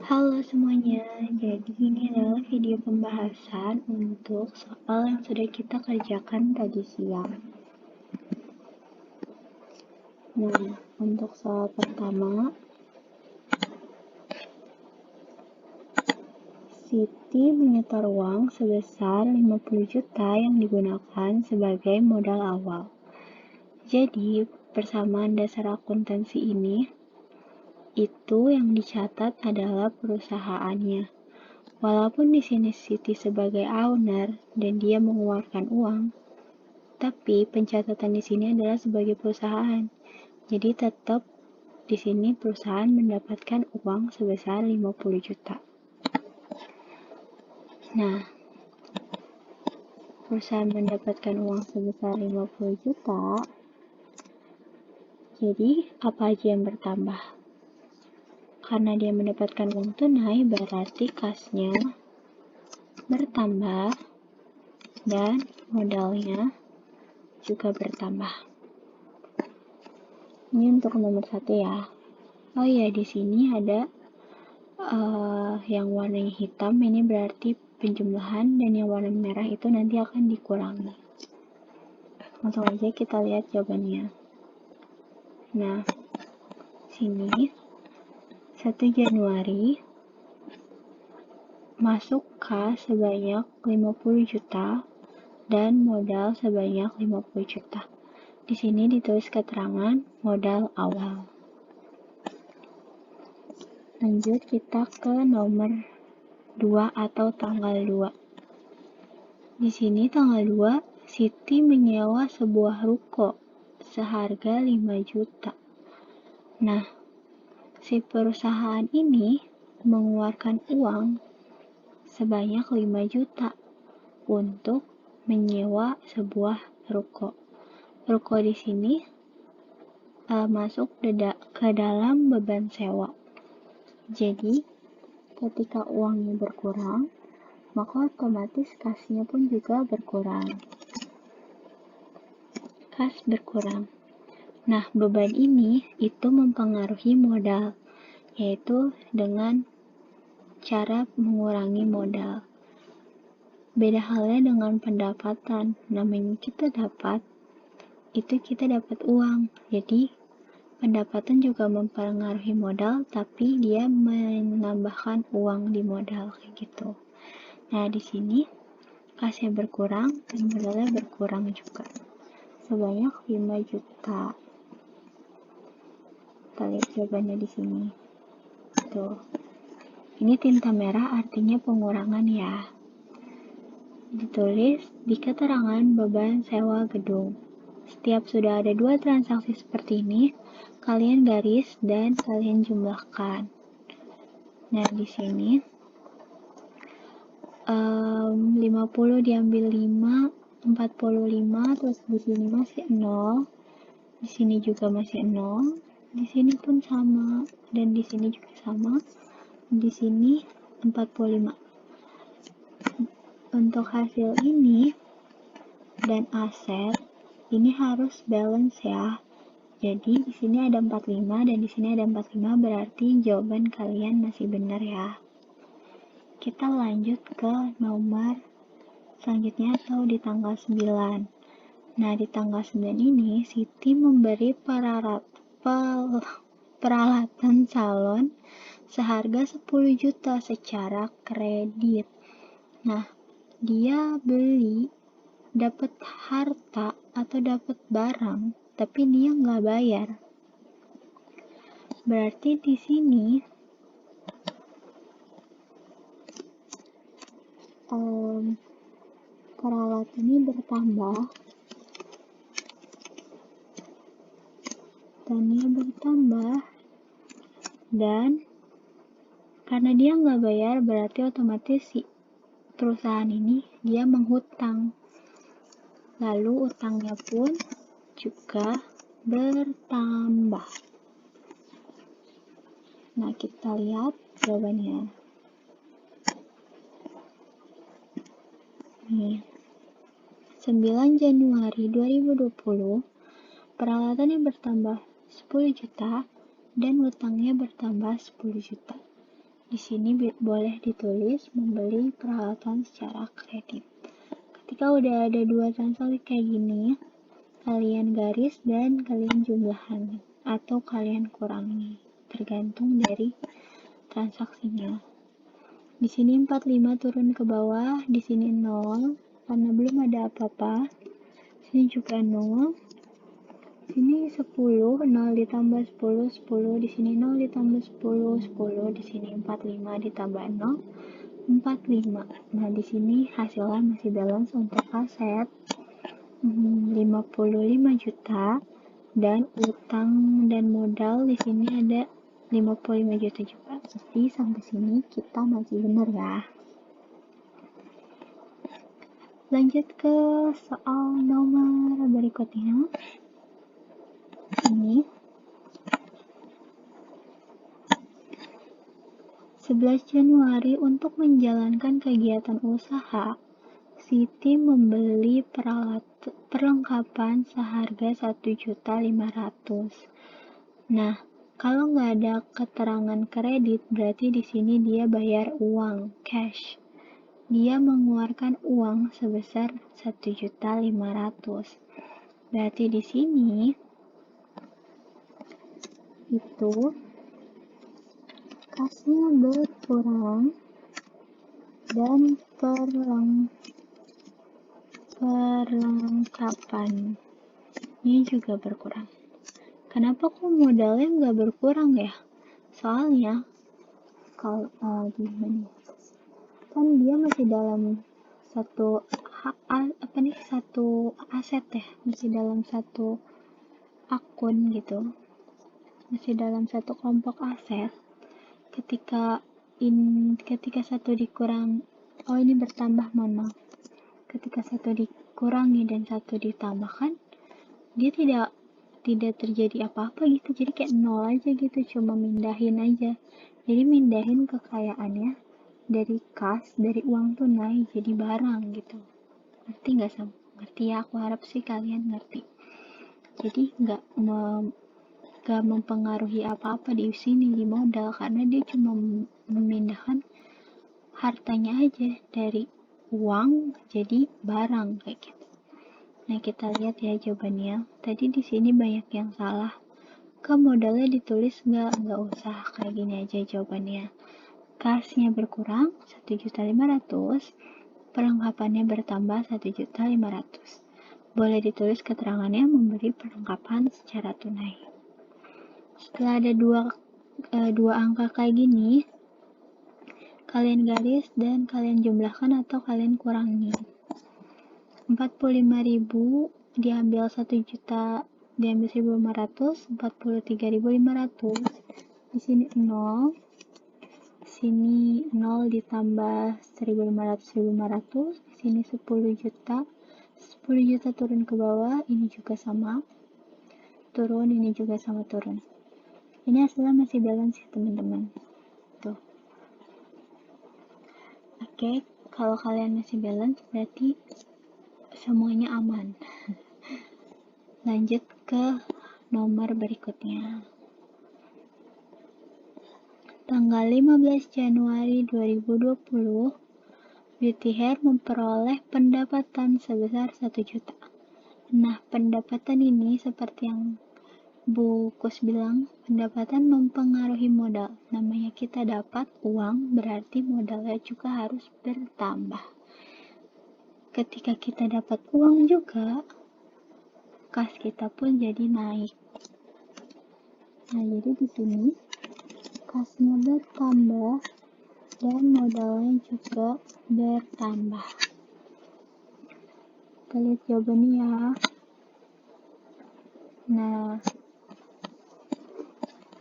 Halo semuanya, jadi ini adalah video pembahasan untuk soal yang sudah kita kerjakan tadi siang. Nah, untuk soal pertama, Siti menyetor uang sebesar 50 juta yang digunakan sebagai modal awal. Jadi, persamaan dasar akuntansi ini, itu yang dicatat adalah perusahaannya. Walaupun di sini Siti sebagai owner dan dia mengeluarkan uang, tapi pencatatan di sini adalah sebagai perusahaan. Jadi tetap di sini perusahaan mendapatkan uang sebesar 50 juta. Nah, perusahaan mendapatkan uang sebesar 50 juta. Jadi, apa aja yang bertambah? Karena dia mendapatkan uang tunai, berarti kasnya bertambah dan modalnya juga bertambah. Ini untuk nomor 1 ya. Oh iya, di sini ada yang warnanya hitam, ini berarti penjumlahan, dan yang warna merah itu nanti akan dikurangi. Langsung aja kita lihat jawabannya. Nah, sini 1 Januari masuk kas sebanyak 50 juta dan modal sebanyak 50 juta. Di sini ditulis keterangan modal awal. Lanjut kita ke nomor 2 atau tanggal 2. Di sini tanggal 2, Siti menyewa sebuah ruko seharga 5 juta. Nah, si perusahaan ini mengeluarkan uang sebanyak 5 juta untuk menyewa sebuah ruko. Ruko di sini masuk ke dalam beban sewa. Jadi, ketika uangnya berkurang, maka otomatis kasnya pun juga berkurang. Kas berkurang. Nah, beban ini itu mempengaruhi modal, yaitu dengan cara mengurangi modal. Beda halnya dengan pendapatan. Namanya kita dapat uang. Jadi, pendapatan juga mempengaruhi modal, tapi dia menambahkan uang di modal kayak gitu. Nah, di sini kasnya berkurang dan modalnya berkurang juga. Sebanyak 5 juta. Kita lihat jawabannya di sini. Tuh. Ini tinta merah artinya pengurangan ya. Ditulis di keterangan beban sewa gedung. Setiap sudah ada 2 transaksi seperti ini, kalian garis dan kalian jumlahkan. Nah, di sini 50 diambil 5, 45, terus di sini masih 0. Di sini juga masih 0. Di sini pun sama dan di sini juga sama. Di sini 45. Untuk hasil ini dan aset ini harus balance ya. Jadi di sini ada 45 dan di sini ada 45, berarti jawaban kalian masih benar ya. Kita lanjut ke nomor selanjutnya atau di tanggal 9. Nah, di tanggal 9 ini Siti memberi peralatan salon seharga 10 juta secara kredit. Nah, dia beli dapat harta atau dapat barang, tapi dia nggak bayar. Berarti di sini peralatan ini bertambah dan karena dia nggak bayar, berarti otomatis si perusahaan ini dia menghutang. Lalu utangnya pun juga bertambah. Nah, kita lihat jawabannya. Nih, 9 Januari 2020, peralatan yang bertambah 10 juta dan utangnya bertambah 10 juta. Di sini boleh ditulis membeli peralatan secara kredit. Ketika udah ada dua transaksi kayak gini, kalian garis dan kalian jumlahan atau kalian kurangi, tergantung dari transaksinya. Di sini 45 turun ke bawah, di sini 0 karena belum ada apa-apa. Sini juga 0. Sini 10, 0 ditambah 10, 10. Di sini 0 ditambah 10, 10. Di sini 45 ditambah 0, 45. Nah, di sini hasilnya masih balance untuk aset 55 juta dan utang dan modal di sini ada 55 juta juga. Jadi sampai sini kita masih benar ya. Lanjut ke soal nomor berikutnya. Ini 11 Januari untuk menjalankan kegiatan usaha, Siti membeli perlengkapan seharga 1.500.000. Nah, kalau nggak ada keterangan kredit, berarti di sini dia bayar uang cash. Dia mengeluarkan uang sebesar 1.500.000. Berarti di sini itu kasnya berkurang dan perlengkapan ini juga berkurang. Kenapa kok modalnya nggak berkurang ya? Soalnya kalau gimana? Kan dia masih dalam satu aset ya, masih dalam satu akun gitu, masih dalam satu kelompok aset. Ketika satu dikurang, ini bertambah, mohon maaf. Ketika satu dikurangi dan satu ditambahkan, dia tidak terjadi apa-apa gitu, jadi kayak nol aja gitu, cuma mindahin aja. Jadi mindahin kekayaannya dari kas, dari uang tunai jadi barang gitu. Ngerti nggak Sam? Ngerti ya, aku harap sih kalian ngerti. Jadi nggak mempengaruhi apa-apa di sini di modal, karena dia cuma memindahkan hartanya aja dari uang jadi barang kayak gitu. Nah, kita lihat ya jawabannya. Tadi di sini banyak yang salah. Ke modalnya ditulis nggak usah, kayak gini aja jawabannya. Kasnya berkurang 1.500.000, perlengkapannya bertambah 1.500.000. Boleh ditulis keterangannya memberi perlengkapan secara tunai. Setelah ada dua angka kayak gini, kalian garis dan kalian jumlahkan atau kalian kurangi. 45.000 diambil 1 juta, diambil 1.500, 43.500. Di sini 0. Sini 0 ditambah 1.500, di sini 10 juta. 10 juta turun ke bawah, ini juga sama. Turun, ini juga sama turun. Ini hasilnya masih balance ya, teman-teman. Tuh. Oke, kalau kalian masih balance berarti semuanya aman. Lanjut ke nomor berikutnya. Tanggal 15 Januari 2020, Beauty Hair memperoleh pendapatan sebesar 1 juta. Nah, pendapatan ini seperti yang Bu Kus bilang, pendapatan mempengaruhi modal. Namanya kita dapat uang, berarti modalnya juga harus bertambah. Ketika kita dapat uang juga, kas kita pun jadi naik. Nah, jadi di sini kasnya bertambah dan modalnya juga bertambah. Kita lihat jawabannya ya. Nah,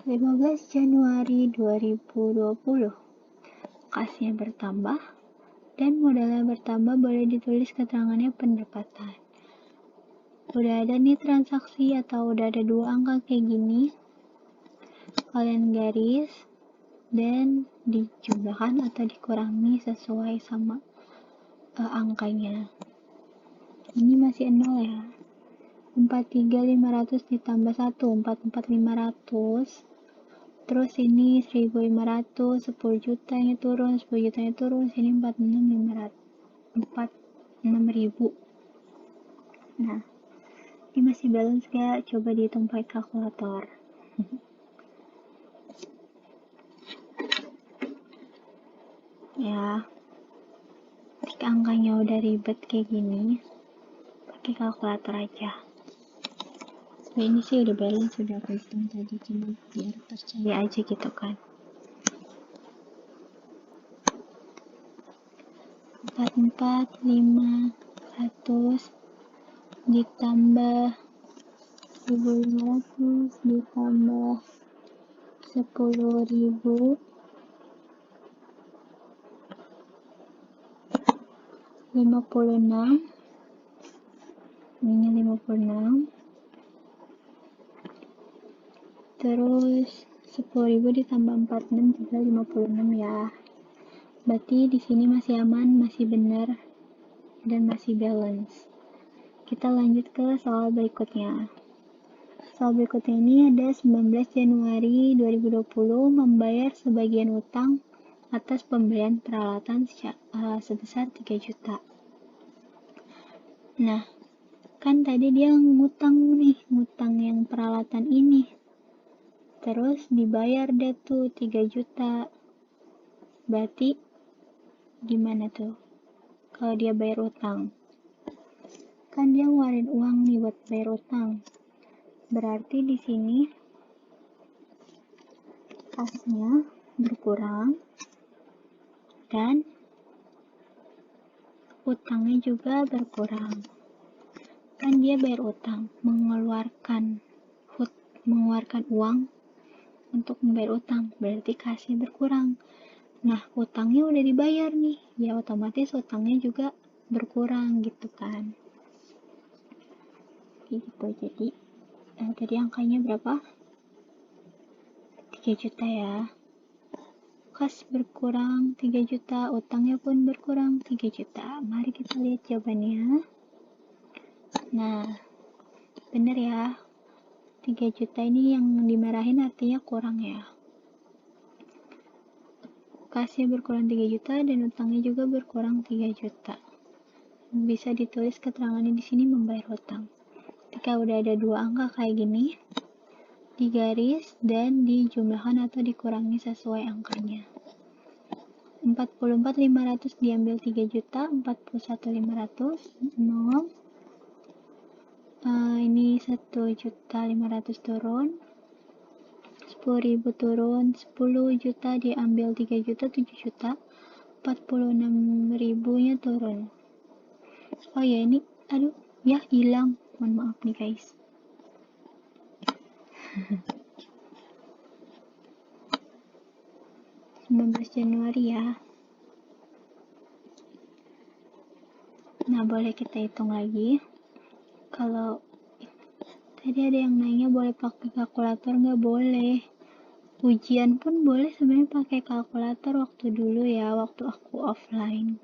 15 Januari 2020, kasnya bertambah dan modalnya bertambah, boleh ditulis keterangannya pendapatan. Udah ada nih transaksi atau udah ada dua angka kayak gini, kalian garis dan dijumlahkan atau dikurangi sesuai sama angkanya. Ini masih 0 ya. 43.500 ditambah 1, 44.500. Terus ini 1.500, 10 jutanya turun, 10 jutanya turun, sini 46.000. Nah, ini masih balance gak? Coba dihitung pakai kalkulator. Ya, jika angkanya udah ribet kayak gini, pakai kalkulator aja. Nah, ini sih udah balance, sudah aku hitung tadi, cuma biar percaya aja gitu kan. 44.500 ditambah 1.500 ditambah 10.000 56. Ini 56. Terus 10.000 ditambah 46 juga 56 ya. Berarti di sini masih aman, masih benar, dan masih balance. Kita lanjut ke soal berikutnya. Soal berikutnya ini ada 19 Januari 2020 membayar sebagian utang atas pembelian peralatan sebesar 3 juta. Nah, kan tadi dia ngutang yang peralatan ini. Terus dibayar deh tuh 3 juta. Berarti gimana tuh kalau dia bayar utang? Kan dia ngeluarin uang nih buat bayar utang. Berarti di sini kasnya berkurang dan utangnya juga berkurang. Kan dia bayar utang, mengeluarkan uang untuk membayar utang, berarti kasnya berkurang. Nah, utangnya udah dibayar nih, ya otomatis utangnya juga berkurang gitu kan. Gitu, jadi tadi angkanya berapa? 3 juta ya. Kas berkurang 3 juta, utangnya pun berkurang 3 juta. Mari kita lihat jawabannya. Nah, bener ya. 3 juta ini yang dimarahin artinya kurang ya. Kasnya berkurang 3 juta dan utangnya juga berkurang 3 juta. Bisa ditulis keterangannya di sini membayar utang. Ketika udah ada dua angka kayak gini, digaris dan dijumlahkan atau dikurangi sesuai angkanya. 44.500 diambil 3 juta, 41.500, 0. Ini 1.500.000 turun, 10.000 turun, 10 juta diambil 3 juta, 7 juta, 46.000 nya turun. Oh ya, ini aduh ya hilang, mohon maaf nih guys. Januari ya. Nah, boleh kita hitung lagi. Kalau tadi ada yang nanya boleh pakai kalkulator, nggak boleh. Ujian pun boleh sebenarnya pakai kalkulator waktu dulu ya, waktu aku offline.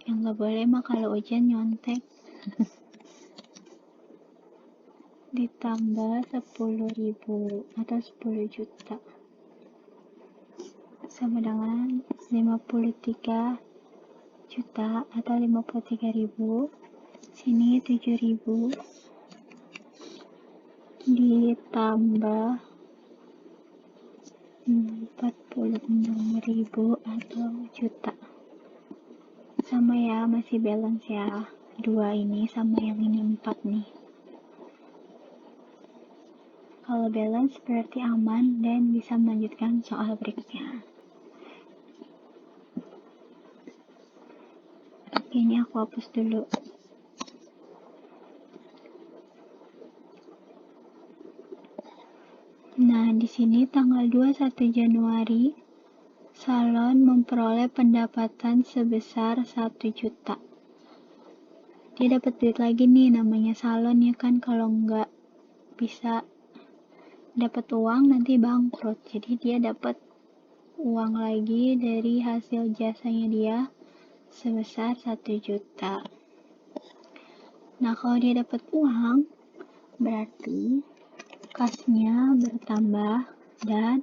Yang nggak boleh mah kalau ujian nyontek. Ditambah 10.000 atau 10 juta sama dengan 53 juta atau 53.000. Sini 7.000 ditambah 46.000 atau juta. Sama ya, masih balance ya. 2 ini sama yang ini 4 nih. Kalau balance berarti aman dan bisa melanjutkan soal berikutnya. Oke, ini aku hapus dulu. Nah, di sini tanggal 21 Januari, salon memperoleh pendapatan sebesar 1 juta. Dia dapat duit lagi nih, namanya salon ya kan, kalau nggak bisa dapat uang nanti bangkrut. Jadi dia dapat uang lagi dari hasil jasanya dia sebesar 1 juta. Nah, kalau dia dapat uang, berarti kasnya bertambah dan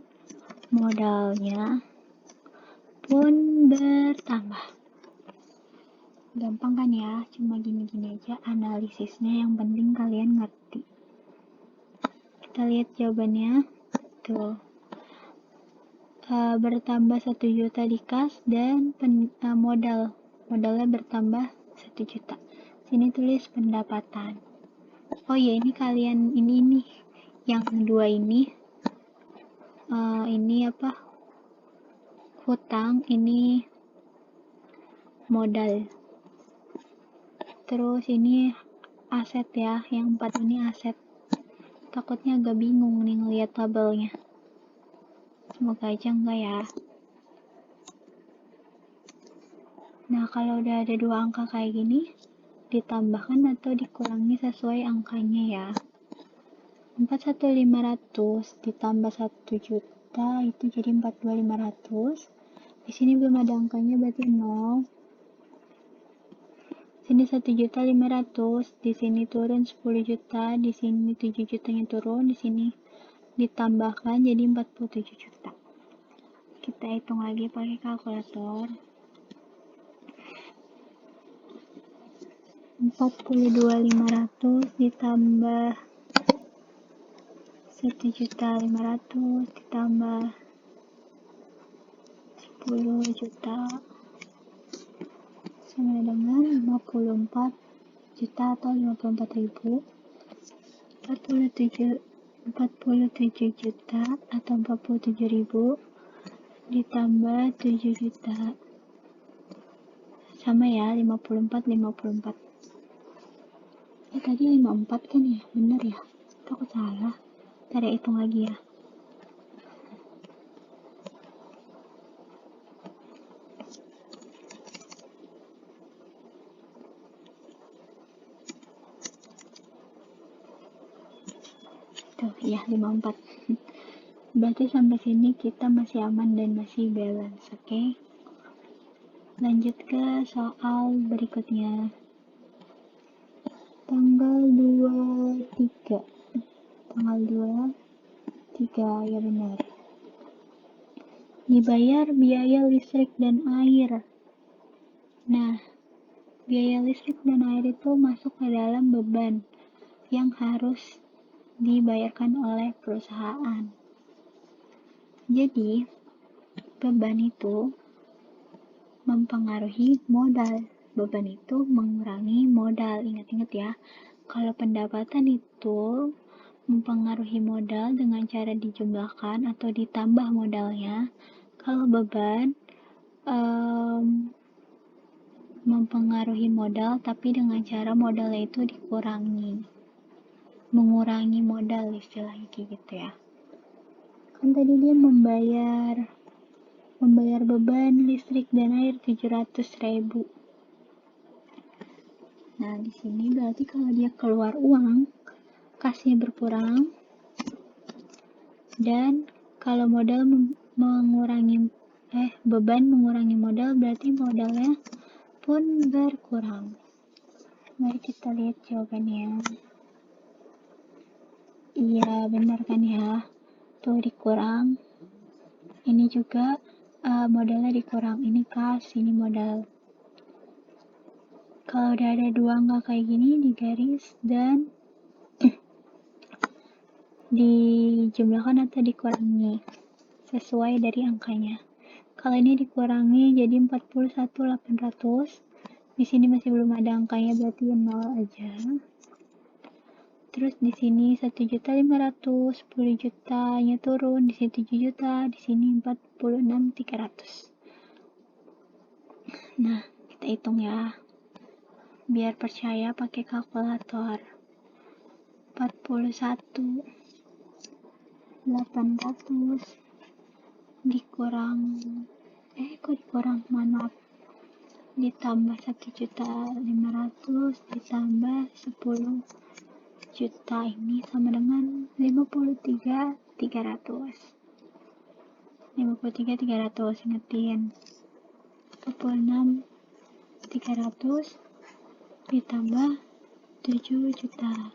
modalnya pun bertambah. Gampang kan ya, cuma gini-gini aja analisisnya, yang penting kalian ngerti. Kita lihat jawabannya. Tuh. Bertambah 1 juta di kas dan modalnya bertambah 1 juta. Sini tulis pendapatan. Oh ya, ini kalian ini yang kedua ini apa? Hutang, ini modal. Terus ini aset ya, yang 4 ini aset. Takutnya agak bingung nih ngeliat tabelnya. Semoga aja enggak ya. Nah, kalau udah ada 2 angka kayak gini, ditambahkan atau dikurangi sesuai angkanya ya. 41.500 ditambah 1 juta itu jadi 42.500. Di sini belum ada angkanya, berarti 0. Sini 1.500.000, di sini turun 10 juta, di sini 7 jutanya turun, di sini ditambahkan jadi 47 juta. Kita hitung lagi pakai kalkulator. 42.500 ditambah 1.500.000 ditambah 10 juta sama dengan 54 juta atau 54.000. 47 juta atau 47.000 ditambah 7 juta sama ya 54. Tadi 54 kan ya, bener ya? Aku salah. Ntar ya, hitung lagi ya. Tuh ya, 54. Berarti sampai sini kita masih aman dan masih balance, oke? Lanjut ke soal berikutnya. Tanggal 23, ya benar. Dibayar biaya listrik dan air. Nah, biaya listrik dan air itu masuk ke dalam beban yang harus dibayarkan oleh perusahaan. Jadi, beban itu mempengaruhi modal. Beban itu mengurangi modal. Ingat-ingat ya, kalau pendapatan itu mempengaruhi modal dengan cara dijumlahkan atau ditambah modalnya. Kalau beban mempengaruhi modal tapi dengan cara modalnya itu dikurangi, mengurangi modal istilahnya kayak gitu ya. Kan tadi dia membayar beban listrik dan air 700.000. Nah, di sini berarti kalau dia keluar uang, kasnya berkurang, dan kalau modal beban mengurangi modal, berarti modalnya pun berkurang. Mari kita lihat jawabannya. Iya, benar kan ya? Tuh dikurang. Ini juga modalnya dikurang. Ini kas, ini modal. Kalau udah ada 2 angka kayak gini, digaris dan dijumlahkan atau dikurangi sesuai dari angkanya. Kalau ini dikurangi jadi 41.800. Di sini masih belum ada angkanya, berarti 0 aja. Terus di sini 1.500.000, 10 jutanya turun, di sini 7 juta, di sini 46.300. Nah, kita hitung ya. Biar percaya pakai kalkulator. 41.800 dikurang ditambah 1.500.000 ditambah 10 juta, ini sama dengan 53.300. Ingetin 46.300 ditambah 7 juta.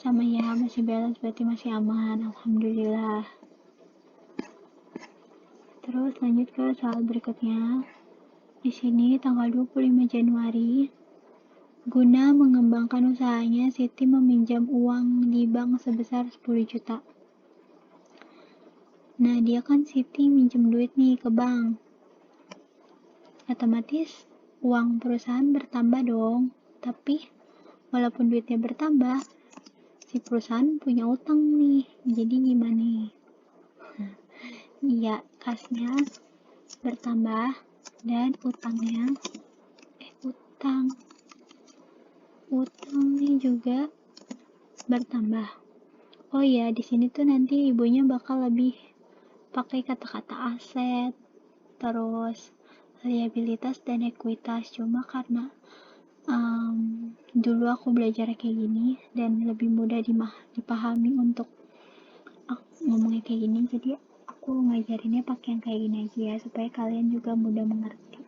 Sama ya, masih balance, berarti masih aman, alhamdulillah. Terus lanjut ke soal berikutnya. Di sini tanggal 25 Januari, guna mengembangkan usahanya, Siti meminjam uang di bank sebesar 10 juta. Nah, dia kan Siti minjem duit nih ke bank. Otomatis uang perusahaan bertambah dong. Tapi walaupun duitnya bertambah, si perusahaan punya utang nih. Jadi gimana? Iya, kasnya bertambah dan utangnya juga bertambah. Oh iya, di sini tuh nanti ibunya bakal lebih pakai kata-kata aset, terus liabilitas dan ekuitas. Cuma karena dulu aku belajar kayak gini dan lebih mudah dipahami untuk ngomongnya kayak gini, jadi aku ngajarinnya pakai yang kayak gini aja ya, supaya kalian juga mudah mengerti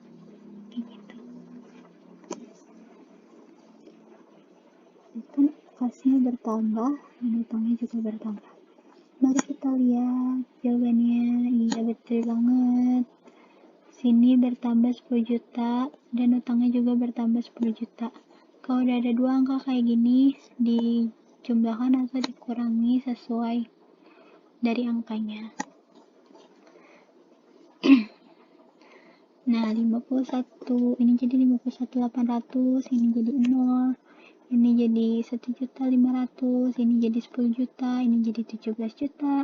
kayak gitu. Kan kasnya bertambah dan utangnya juga bertambah. Mari kita lihat jawabannya. Iya, betul banget. Sini bertambah 10 juta dan utangnya juga bertambah 10 juta. Kalau udah ada dua angka kayak gini, dijumlahkan atau dikurangi sesuai dari angkanya. Nah, 51 ini jadi 51.800, ini jadi 0, ini jadi 1.500.000, ini jadi 10 juta, ini jadi 17 juta,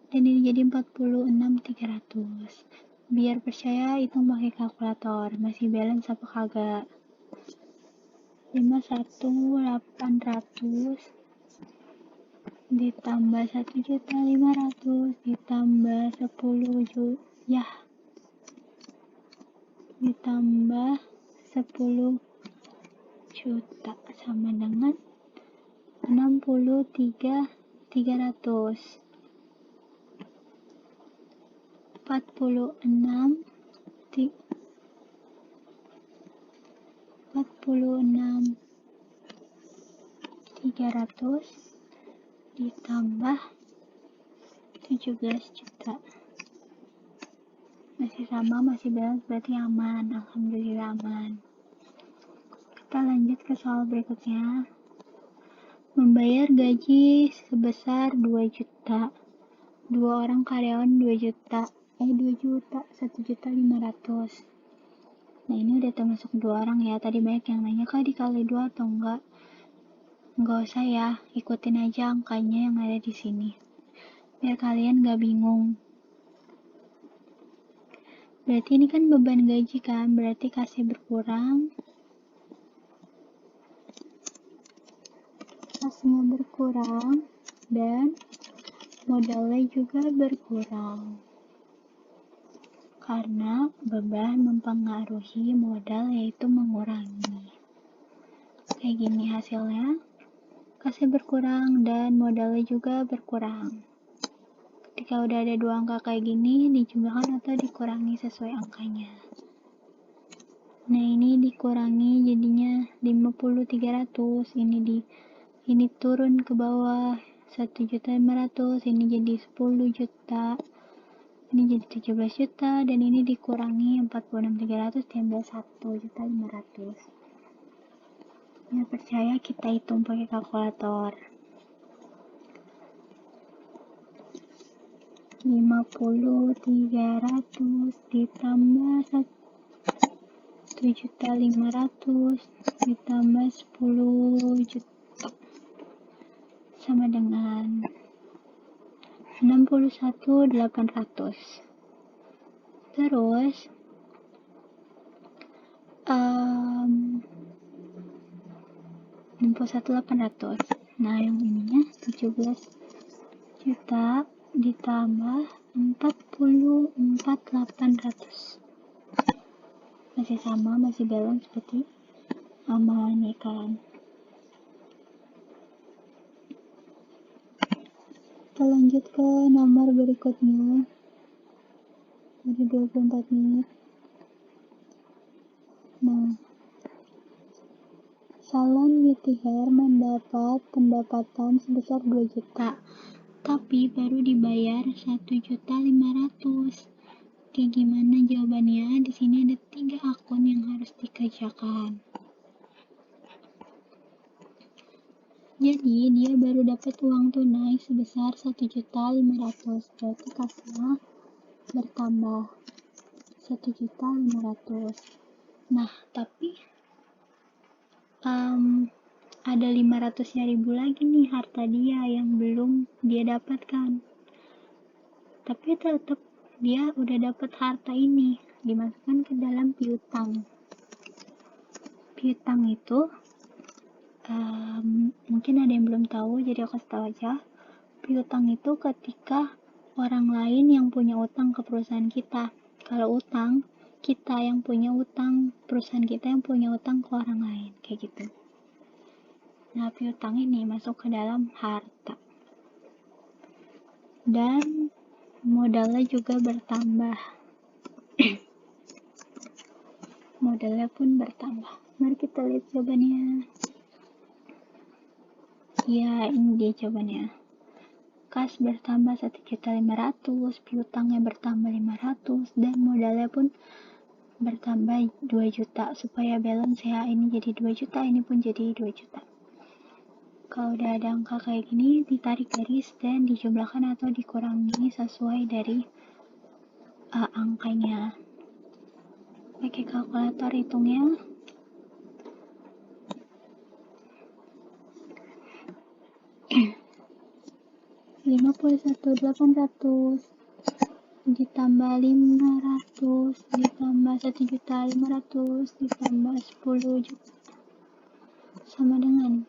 dan ini jadi 46.300. Biar percaya hitung pakai kalkulator, masih balance apa kagak? 51.800 ditambah 1.500.000 ditambah 10 juta, ya, ditambah 10 juta sama dengan 63.300. 46.300 ditambah 17 juta. Masih sama, masih balance, berarti aman. Alhamdulillah aman. Kita lanjut ke soal berikutnya. Membayar gaji sebesar 2 juta. 2 orang karyawan 2 juta. 1.500.000. Nah, ini udah termasuk 2 orang ya. Tadi banyak yang nanya, Kak, dikali 2 atau enggak? Enggak usah ya, ikutin aja angkanya yang ada di sini. Biar kalian gak bingung. Berarti ini kan beban gaji kan, berarti kasih berkurang. Kasnya berkurang dan modalnya juga berkurang. Karena beban mempengaruhi modal, yaitu mengurangi. Kayak gini hasilnya, kasnya berkurang dan modalnya juga berkurang. Ketika udah ada 2 angka kayak gini, dijumlahkan atau dikurangi sesuai angkanya. Nah, ini dikurangi jadinya 50.300, ini turun ke bawah 1.500.000, ini jadi 10 juta. Ini jadi 17 juta dan ini dikurangi 46.300 diambil 1.500.000. Ya, percaya kita hitung pakai kalkulator. 50.300 ditambah 1.500.000 ditambah 10 juta sama dengan 61.800. Terus 61.800. Nah, yang ininya 17 juta ditambah 44.800. Masih sama, masih balance, berarti aman ya kan. Kita lanjut ke nomor berikutnya. Dari 24 menit. Nah, Salon beauty hair mendapat pendapatan sebesar 2 juta, tapi baru dibayar 1.500.000. Kayak gimana jawabannya? Di sini ada 3 akun yang harus dikerjakan. Jadi dia baru dapat uang tunai sebesar 1.500.000, berarti kasnya bertambah 1.500.000. Nah, tapi ada 500.000 lagi nih harta dia yang belum dia dapatkan. Tapi tetap dia udah dapat harta ini, dimasukkan ke dalam piutang. Piutang itu mungkin ada yang belum tahu, jadi aku kasih tahu aja. Piutang itu ketika orang lain yang punya utang ke perusahaan kita. Kalau utang, kita yang punya utang, perusahaan kita yang punya utang ke orang lain, kayak gitu. Nah, piutang ini masuk ke dalam harta. Dan modalnya juga bertambah. Modalnya pun bertambah. Mari kita lihat jawabannya. Ya, ini dia jawabannya. Kas bertambah 1.500.000, piutangnya bertambah 500, dan modalnya pun bertambah 2 juta. Supaya balance ya, ini jadi 2 juta, ini pun jadi 2 juta. Kalau udah ada angka kayak gini, ditarik garis dan dijumlahkan atau dikurangi sesuai dari angkanya. Pakai kalkulator hitungnya. $51.800 ditambah 500 ditambah 1.500.000 ditambah 10 juta sama dengan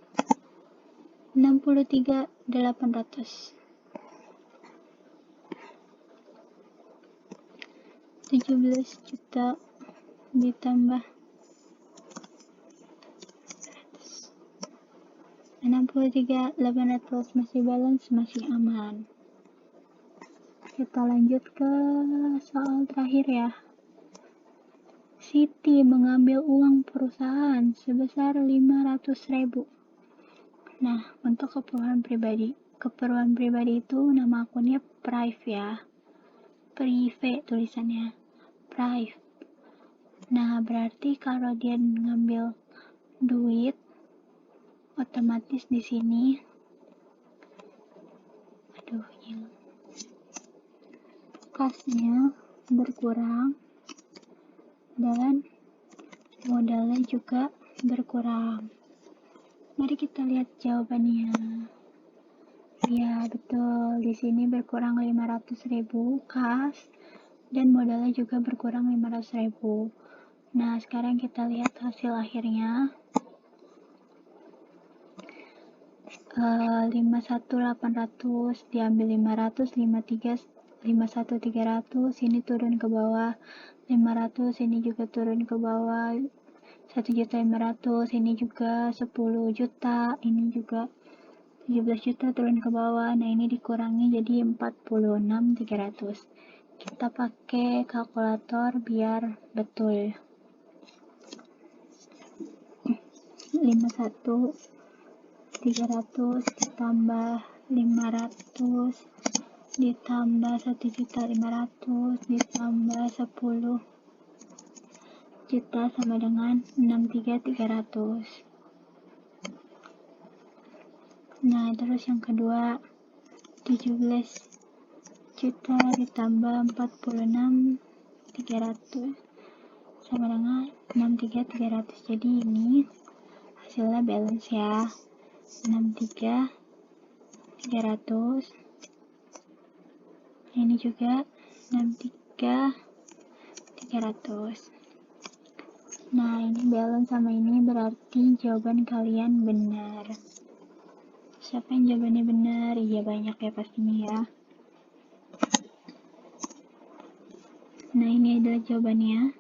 63.800. 17 juta ditambah 63.800, masih balance, masih aman. Kita lanjut ke soal terakhir ya. Siti mengambil uang perusahaan sebesar 500.000. Nah, untuk keperluan pribadi itu nama akunnya Prive ya. Prive tulisannya. Prive. Nah, berarti kalau dia ngambil duit, otomatis di sini hilang. Kasnya berkurang dan modalnya juga berkurang. Mari kita lihat jawabannya. Ya, betul. Di sini berkurang 500.000 kas dan modalnya juga berkurang 500.000. Nah, sekarang kita lihat hasil akhirnya. 51.800 diambil 500, 51.300, ini turun ke bawah. 500 ini juga turun ke bawah. 1.500.000 ini juga 10 juta, ini juga 17 juta turun ke bawah. Nah, ini dikurangi jadi 46.300. Kita pakai kalkulator biar betul. 51.300 ditambah 500 ditambah 1.500 ditambah 10 juta sama dengan 63.300. Nah, terus yang kedua 17 juta ditambah 46.300 sama dengan 63.300. Jadi ini hasilnya balance ya. 63.300. Ini juga 63.300. Nah, ini balance sama ini berarti jawaban kalian benar. Siapa yang jawabannya benar? Iya, banyak ya pastinya ya. Nah, ini adalah jawabannya.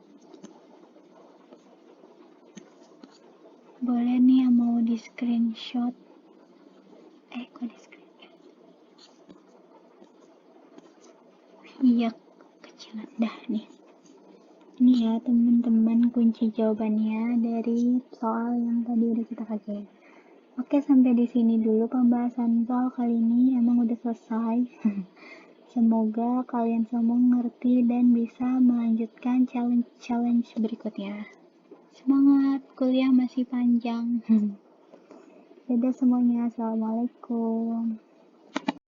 Boleh nih yang mau di screenshot. Kok di screenshot? Iya, kecilan dah nih. Ini ya teman-teman kunci jawabannya dari soal yang tadi udah kita kerjain. Oke, sampai di sini dulu pembahasan soal kali ini. Emang udah selesai. Semoga kalian semua ngerti dan bisa melanjutkan challenge-challenge berikutnya. Semangat, kuliah masih panjang. Dadah semuanya, assalamualaikum.